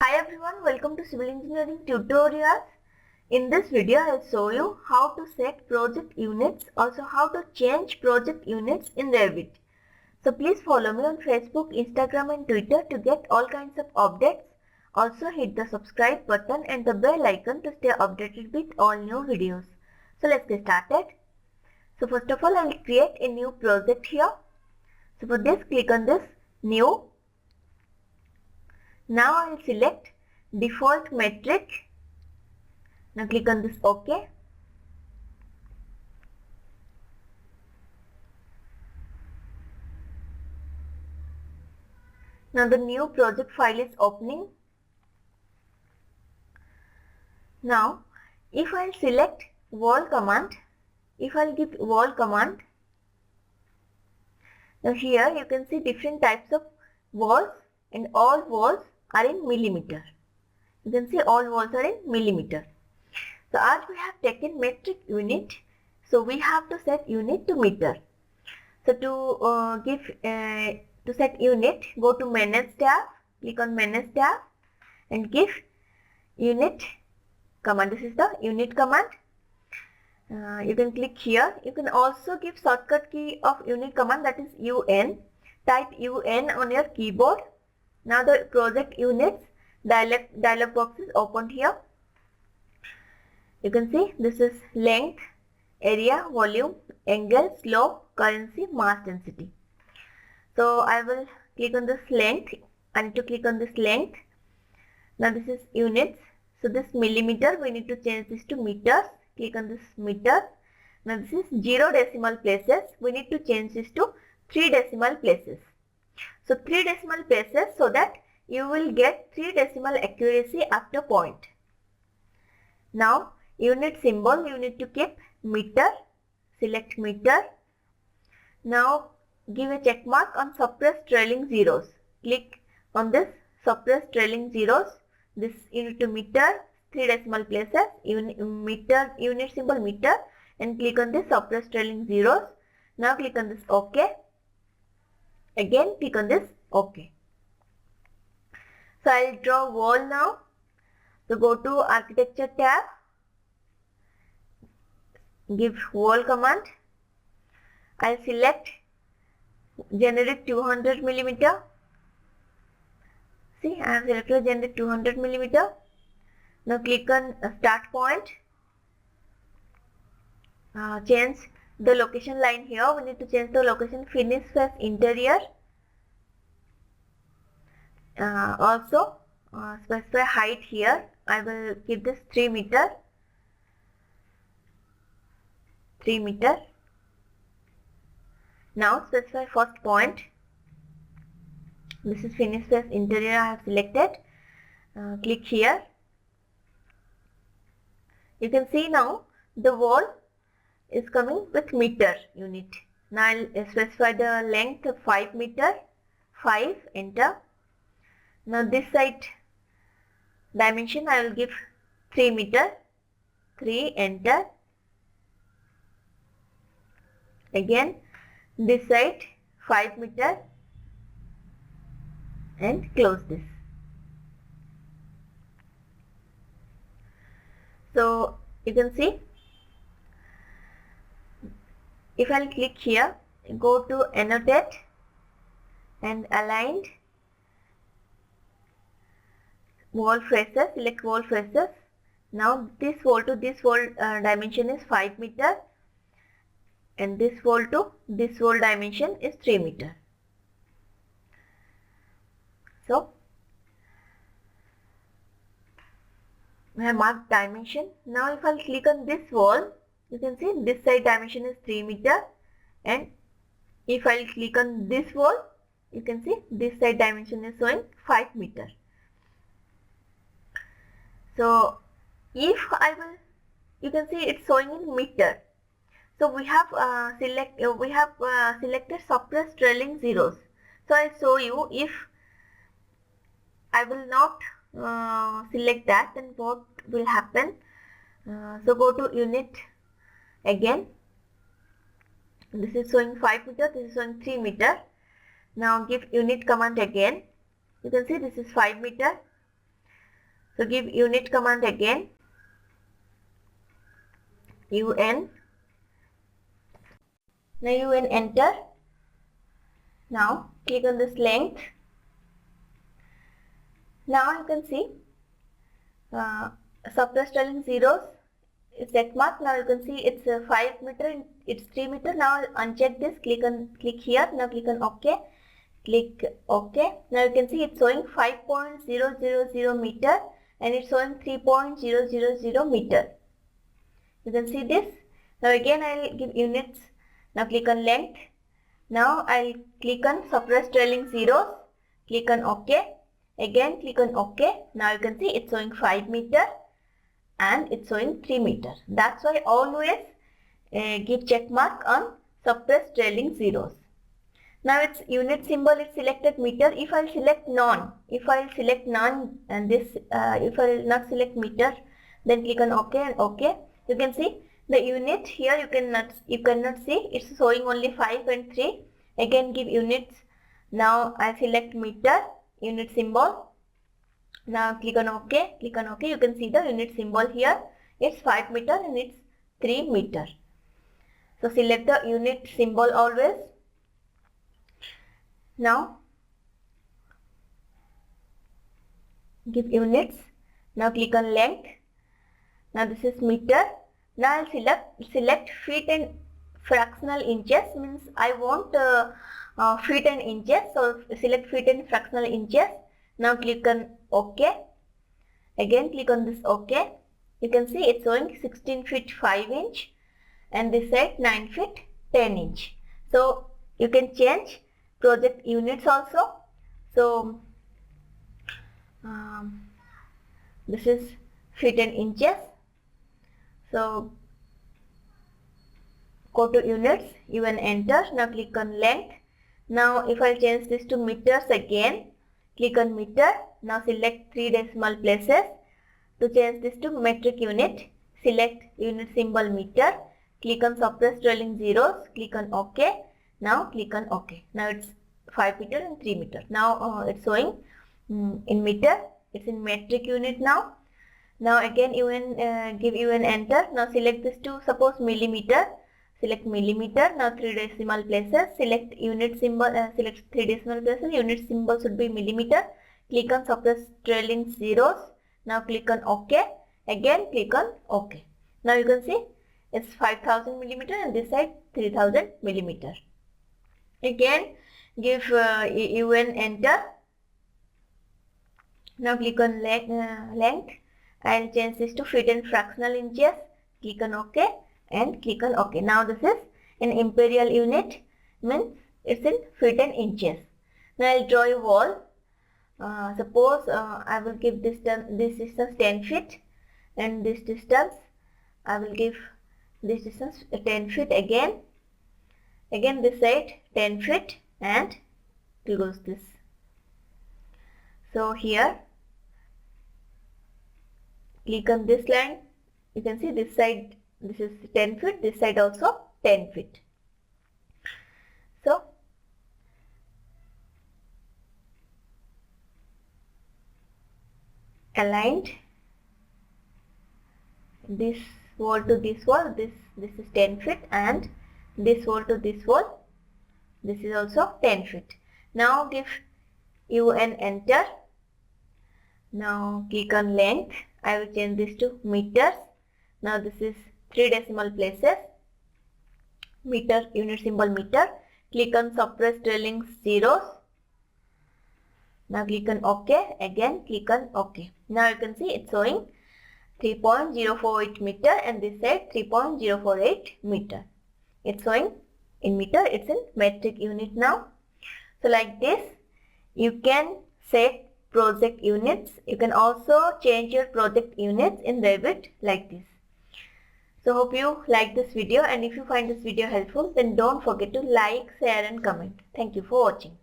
Hi everyone, welcome to Civil Engineering Tutorials. In this video, I'll show you how to set project units, also how to change project units in Revit. So please follow me on Facebook, Instagram and Twitter to get all kinds of updates. Also hit the subscribe button and the bell icon to stay updated with all new videos. So let's get started. So first of all, I'll create a new project here. So for this, click on this new. Now I will select default metric. Now click on this OK. Now the new project file is opening. Now if I select wall command, if I give wall command, now here you can see different types of walls and all walls are in millimeter. You can see all walls are in millimeter. So as we have taken metric unit, so we have to set unit to meter. So to set unit, go to manage tab, click on manage tab and give unit command. This is the unit command. You can click here. You can also give shortcut key of unit command, that is UN. Type UN on your keyboard. Now the project units dialog box is opened here. You can see this is length, area, volume, angle, slope, currency, mass density. So I will click on this length. I need to click on this length. Now this is units. So this millimeter, we need to change this to meters. Click on this meter. Now this is 0 decimal places. We need to change this to 3 decimal places. So 3 decimal places, so that you will get 3 decimal accuracy after point. Now unit symbol, you need to keep meter. Select meter. Now give a check mark on suppress trailing zeros. Click on this suppress trailing zeros. This unit to meter, 3 decimal places, unit symbol meter, and click on this suppress trailing zeros. Now click on this OK. Again click on this OK. So I will draw wall now. So go to architecture tab. Give wall command. I will select generic 200 millimeter. See, I have selected generic 200 millimeter. Now click on start point. Change the location line here. We need to change the location finish face interior. Also specify height here. I will keep this 3 meter. 3 meter. Now specify first point. This is finish face interior I have selected. Click here. You can see now the wall is coming with meter unit. Now I will specify the length of 5 meter. 5, enter. Now this side dimension I will give 3 meter. 3, enter. Again this side 5 meter and close this. So you can see, if I click here, go to annotate and aligned wall faces, select wall faces. Now this wall to this wall dimension is 5 meter and this wall to this wall dimension is 3 meter. So we have marked dimension. Now if I click on this wall, you can see this side dimension is 3 meter, and if I click on this wall, you can see this side dimension is showing 5 meter. So if I will, you can see it's showing in meter. So we have selected suppress trailing zeros. So I'll show you, if I will not select that, then what will happen. So go to unit again. This is showing 5 meter, this is showing 3 meter. Now give unit command again. You can see this is 5 meter. So give unit command again, UN. Now UN enter. Now click on this length. Now you can see suppressed trailing zeros is set mark. Now you can see it's 5 meter, it's 3 meter. Now uncheck this, click here. Now click on OK. Click OK. Now you can see it's showing 5.000 meter and it's showing 3.000 meter. You can see this. Now again I will give units. Now click on length. Now I'll click on suppressed trailing zeros. Click on OK. Again click on OK. Now you can see it's showing 5 meter and it's showing 3 meter. That's why always give check mark on suppressed trailing zeros. Now its unit symbol is selected meter. If I select none, and this if I will not select meter, then click on OK and OK. You can see the unit here. You cannot see. It's showing only 5 and 3. Again give units. Now I select meter, unit symbol. Now click on OK. Click on OK. You can see the unit symbol here. It's 5 meter and it's 3 meter. So select the unit symbol always. Now give units. Now click on length. Now this is meter. Now I'll select feet and fractional inches, means I want feet and inches. So select feet and fractional inches. Now click on OK. Again click on this OK. You can see it's showing 16 feet 5 inch and this side 9 feet 10 inch. So you can change project units also. So this is feet and inches. So go to units, UN enter. Now click on length. Now if I change this to meters again, click on meter. Now select 3 decimal places. To change this to metric unit, select unit symbol meter. Click on suppressed trailing zeros. Click on OK. Now click on OK. Now it's 5 meter and 3 meter. Now it's showing in meter. It's in metric unit now. Now again give UN enter. Now select this to suppose millimeter. Select millimeter. Now 3 decimal places. Select unit symbol. Select 3 decimal places. Unit symbol should be millimeter. Click on suppressed trailing zeros. Now click on OK. Again click on OK. Now you can see it's 5000 millimeter and this side 3000 millimeter. Again give UN enter. Now click on length. I'll change this to feet and fractional inches. Click on OK and click on OK. Now this is an imperial unit, means it's in feet and inches. Now I'll draw a wall. Suppose I will give this distance 10 feet and this distance I will give this distance 10 feet again this side 10 feet and close this. So here click on this line. You can see this side, this is 10 feet, this side also 10 feet. So aligned this wall to this wall, this is 10 feet and this wall to this wall, this is also 10 feet. Now give UN enter. Now click on length. I will change this to meters. Now this is 3 decimal places. Meter, unit symbol meter. Click on suppressed trailing zeros. Now click on OK. Again click on OK. Now you can see it's showing 3.048 meter and this side 3.048 meter. It's showing in meter, it's in metric unit now. So like this you can set project units. You can also change your project units in Revit like this. So hope you like this video, and if you find this video helpful, then don't forget to like, share and comment. Thank you for watching.